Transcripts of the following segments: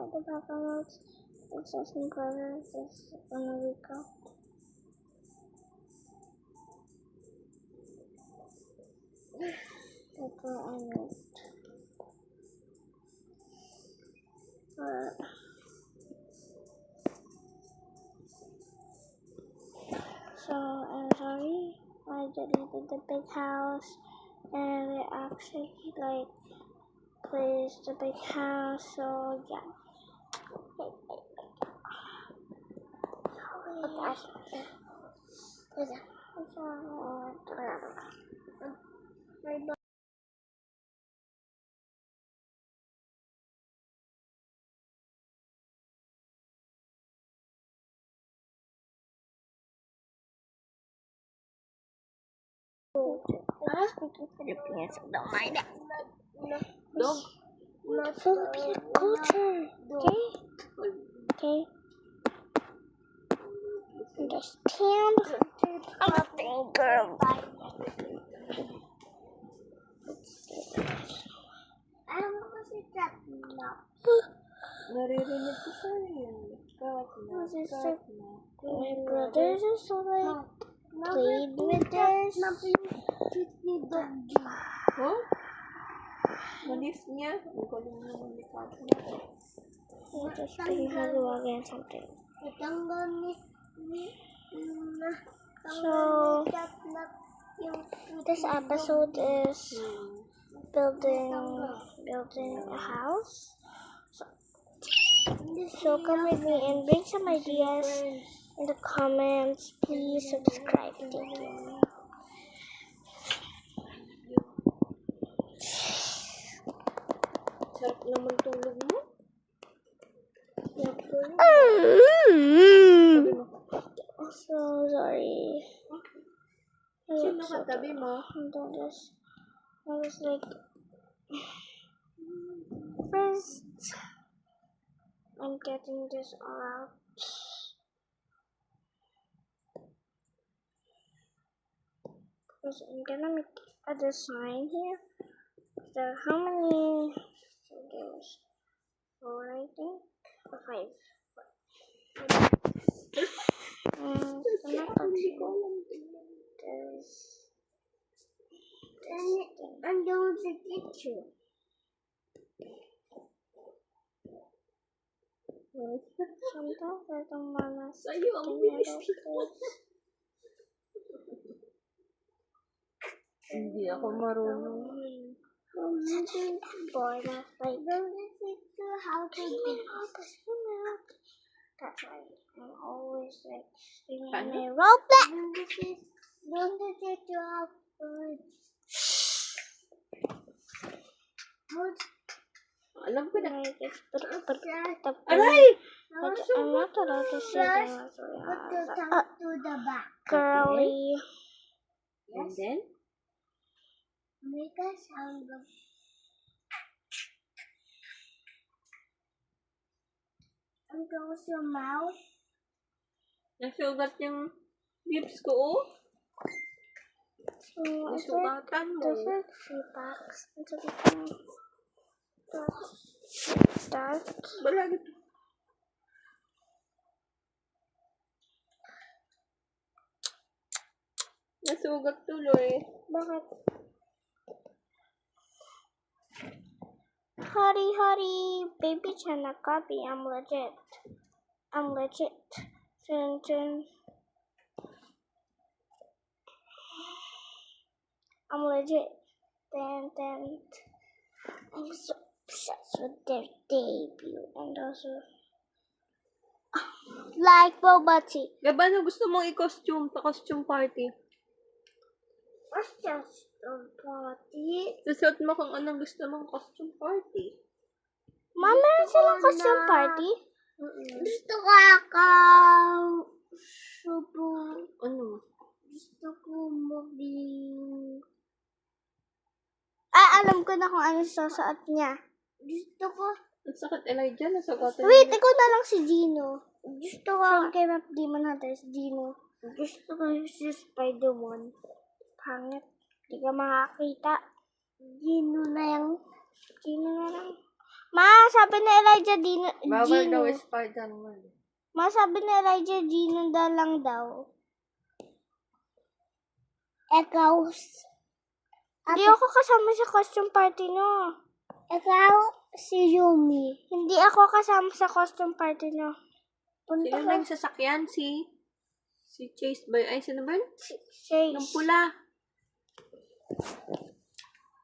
at the background, it says my brother, it says America. That's what I wrote. So I'm sorry, I deleted the big house, and it actually like plays the big house. So yeah. I'm speaking Philippines, don't mind it. Dog? Philippine culture, okay? Okay. Understand? Understand, girl. I don't know what's it that now. Naririnig ko sa'yo. Cut na. My brothers are so like played with this. Huh? Malis niya? Ang galing naman ni Kat na. I'm just thinking how to log in something. So this episode is building a house. So come with me and bring some ideas in the comments. Please subscribe. Thank you. Sarap naman tulog mo. So sorry. Sino katabi mo? I was like, first, I'm getting this all out. Because I'm gonna make a design here. So how many? So there's 4, I think, or 5. I'm going to get you. Sometimes I don't wanna Sa'yo ang bilis dito. Hindi ako marunong. Boy, that's like, how to be. That's why I'm always like singing a Roblox. Don't get to have food. Alam ko na. Aray! I'm not allowed to say that. Put your tongue to the back. Girly. And then? Make a sound of. And close your mouth. Nasugat yung lips ko, oh. So Nasugatan mo. this is 3 packs. So we can start. Balagit. Nasugat tuloy. Bakit? Hurry, baby Chana copy. I'm legit. Dun. I'm legit. Then. I'm so obsessed with their debut and also like boba tea. Gaba na gusto mong i-costume pa costume party? What's just a party? Susuot mo kung anong gusto mong costume party. Mama, meron silang costume party? Gusto ko subo. Ano? Gusto ko maging. Alam ko na kung ano susuot niya. Gusto ko. Ang sakit, Elijah. Nasugatan Wait, niya. ikaw na lang si Gino. Gusto ko. Saan kay Map Demon Hunters, Gino. Gusto ko si Spider-Man. Pangit. Hindi ka makakita. Gino na yung. Gino na lang. Ma, sabi ni Elijah Bawal daw Gino. Spider-Man. Ma, sabi ni Elijah Gino lang daw. Ikaw. Hindi ako kasama sa costume party nyo. Ikaw si Yumi. Hindi ako kasama sa costume party nyo. Sino na yung sasakyan? Si Chase ba? Ay, sino ba yun? Chase. Yung pula.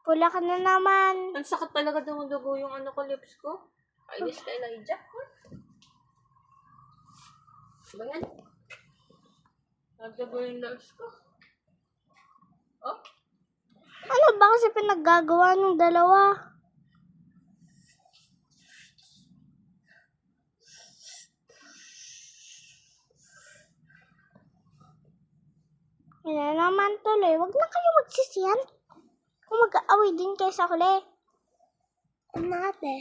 Pula ka na naman. Ang sakit talaga dumudugo yung ano ko, lips ko. Kainis ka, Elijah. Ba yan? Nagdugo yung lips ko. Oh? Ano ba kasi pinaggagawa ng dalawa? Yan na naman tuloy. Huwag na kayo magsisiyan. Kung mag-aaway din kayo sa huli. Ano ate?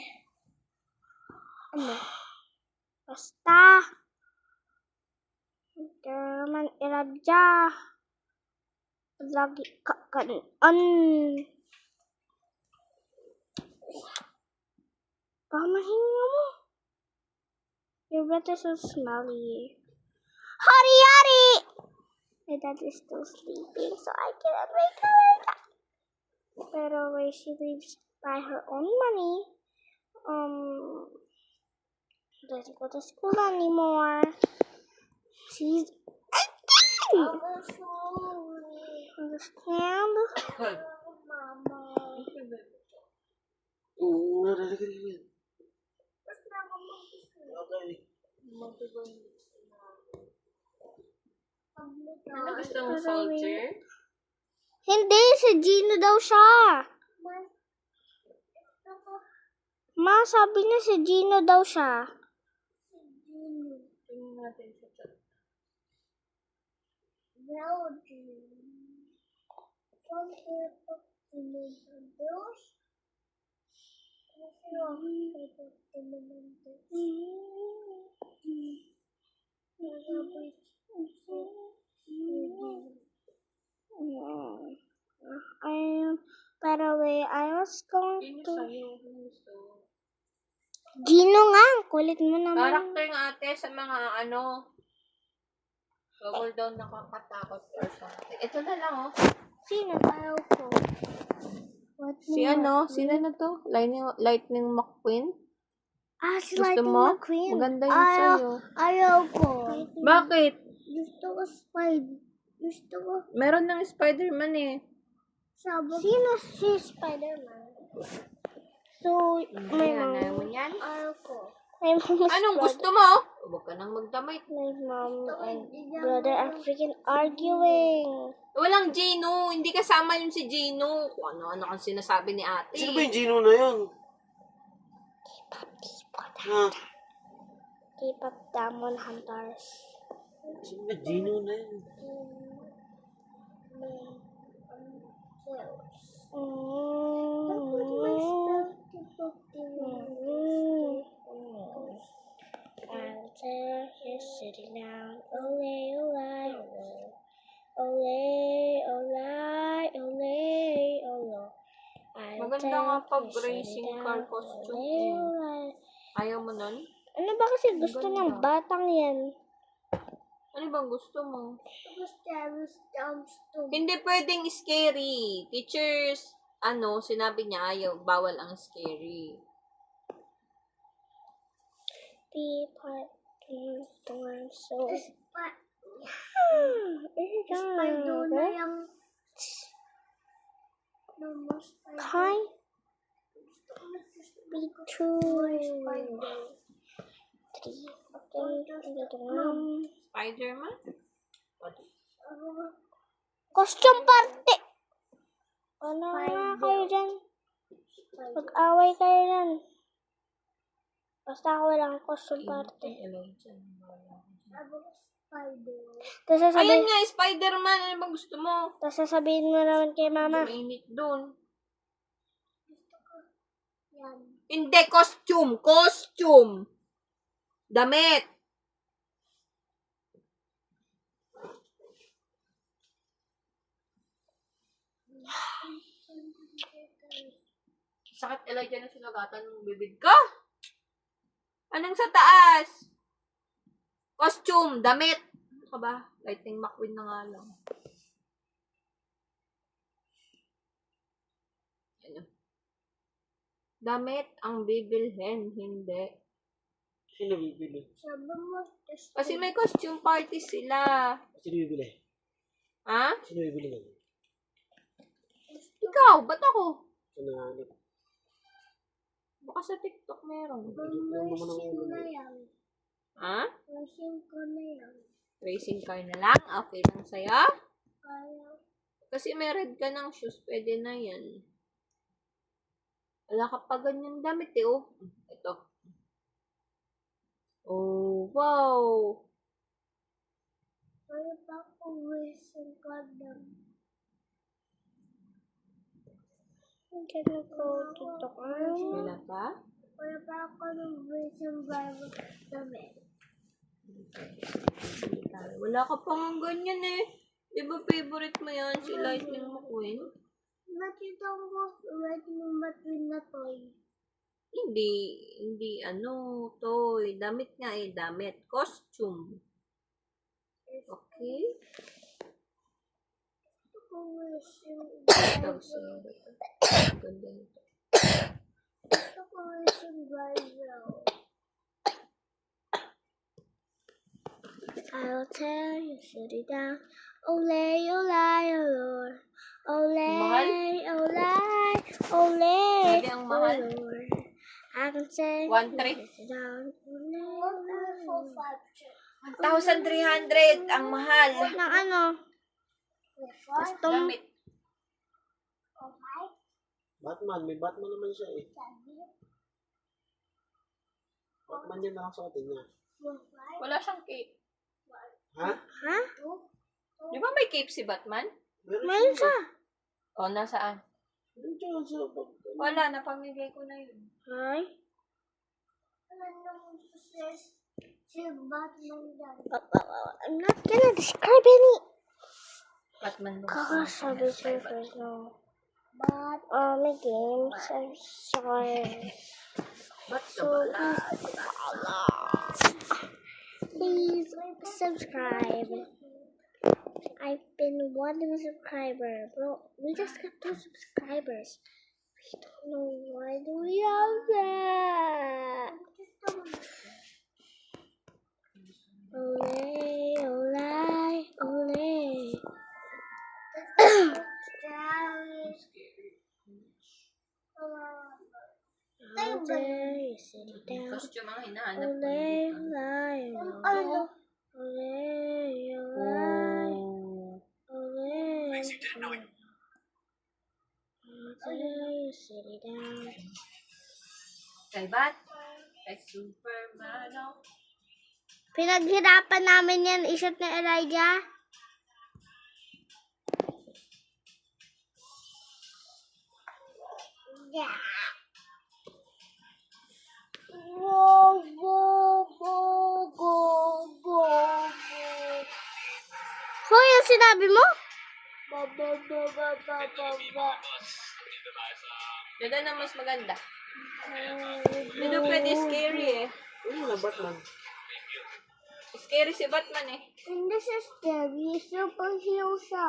Ano? Basta. Kaya naman iradya. Lagi kakaan. Pamahinga mo. Your breath is so smelly. Hurry, hurry! My dad is still sleeping, so I cannot wake her. Pero when she lives by her own money, doesn't go to school anymore. She's 18! Understand? Mama. Ano gusto mo, soldier? Hindi, si Gino daw siya. Ma, sabi niya si Gino daw siya. Tingnan natin sa chat. By the way, I was going Sino to... sa'yo? Ano gusto? Gino nga, kulit mo naman. Character nga ate sa mga ano. Bawal daw nakakatakot or something. Ito na lang oh. Sino? Ayaw ko. Si ano? Sino na to? Lightning McQueen? Ah, si Gusto Lightning mo? McQueen. Maganda yun sa'yo. Ayaw ko. Bakit? Gusto ko Spider. Gusto ko Meron ng Spider-Man eh. sabog. Sino si Spider-Man? So, my Ayan, ayaw mo mom. yan? Ayaw ko. My mom is Anong gusto mo? Huwag ka nang magdamay. My mom and brother are freaking arguing. Walang Gino. Hindi kasama yun si Gino. Kung ano-ano ang sinasabi ni ate. Sino ba yung Gino na yun? Ha? K-pop Diamond Hunters. Sino ba Gino na yun? Answer, you're sitting down. Ole, ole, ole, ole, ole, ole. Maganda nga pag racing car costume. Ayaw mo nun? Ano ba kasi gusto ng batang yan? Ano bang gusto mo? Gusto. Hindi pwedeng scary. Teachers, sinabi niya ayaw, bawal ang scary. Teapot, storm, so... Spider na yung Hi. Be two. Three. Spider-Man? Costume party! Ano na kayo dyan? Mag-away kayo dyan. Basta ako walang costume party. Tapos Ayun sasabihin, nga, Spider-Man. Ano bang gusto mo? tapos sasabihin mo naman kay mama. Mainit doon. Yan. Hindi, costume. Costume. Damit. Sakit Elijah na sinagatan ng bibig ko. Anong sa taas? Costume, damit. Ano ka ba? Lightning McQueen na nga lang. Ano? Damit ang bibilhin, hindi. Sino bibili? Sabi mo, Kasi may costume party sila. Sino bibili? Ha? Sino bibili nga? Ikaw, ba't ako? Sinahanap. Baka sa TikTok meron. Racing na yan. Ha? Racing ko na yan. Racing car na lang? Okay lang sa'yo? Kaya, Kasi may red ka ng shoes, pwede na yan. Wala ka pa ganyan damit eh, oh. Ito. Oh, wow. kaya pa ako racing ko lang. I'm gonna go to the army. Wala pa? Kaya pa ako ng racing driver damit. Wala ka pa nga ganyan eh. Di ba favorite mo yan, si Lightning McQueen? Nakita ko Lightning McQueen na toy. Hindi ano, toy. Damit nga eh, damit. Costume. Okay? Ako racing Ito, driver. ganda nito. Ako racing driver. I'll tell you, shoot it down. Olay, olay, olor. Olay, olay, olay. Pwede ang mahal. olor. I can say, 1,300. shoot it down. Olay, olay. 1,300 ang mahal. Ng ano? Custom. Damit. Batman. May Batman naman siya eh. Batman yan na lang sa atin niya. Wala siyang cape. Ha? Ha? Di ba may cape si Batman? Meron siya. O, nasaan? Nandiyan sa Batman. Wala, napamigay ko na yun. Hi. Si Batman yan. I'm not gonna describe any. Batman mo. Kakasabi siya first now. But, My games, I'm sorry. Ba't ka So, ba? please subscribe. I've been wanting a subscriber, bro. We just got 2 subscribers. We don't know why do we have that. Olay, olay, olay. How dare you sit it down? Costume ang hinahanap ko. Olay, olay, ano? olay, olay, Oh. olay. How dare you sit it down? Kay Bat? Kay Superman, oh. Pinaghirapan namin yan, isot ni Elijah. Yeah. Go, go, go, go, go. Hoy, ang sinabi mo? Ba, ba, ba, ba, ba, ba, ba. Ganda na mas maganda. Hindi daw pwede scary eh. Ano na Batman? Scary si Batman eh. Hindi siya scary. Superhero siya.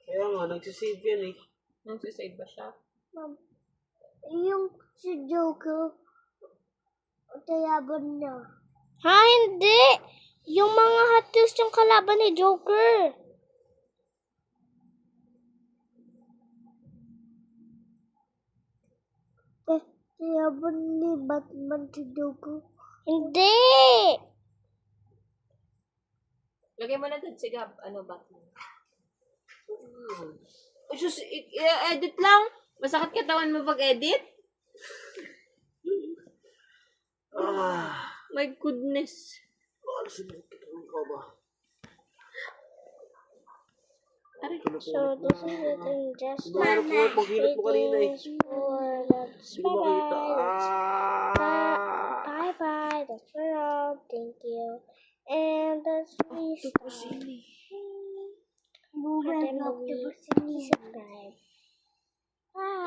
Kaya nga, nagsisave yan eh. Nagsisave ba siya? Yung si Joker, tayaban niya. Ha, hindi. Yung mga Hot Wheels yung kalaban ni Joker. Tayaban ni Batman si Joker. Hindi. Lagay mo na dun si Gab. Ano, Batman? Sus, edit lang. Masakit katawan mo pag-edit? Ah. My goodness. Ano sinakit ko ba? Aray. So, this is it in just Ano po, paghilot mo kanina eh. for that's Hindi ko makita. bye-bye. That's for all. Thank you. And that's restart. Moving Please subscribe. Bye.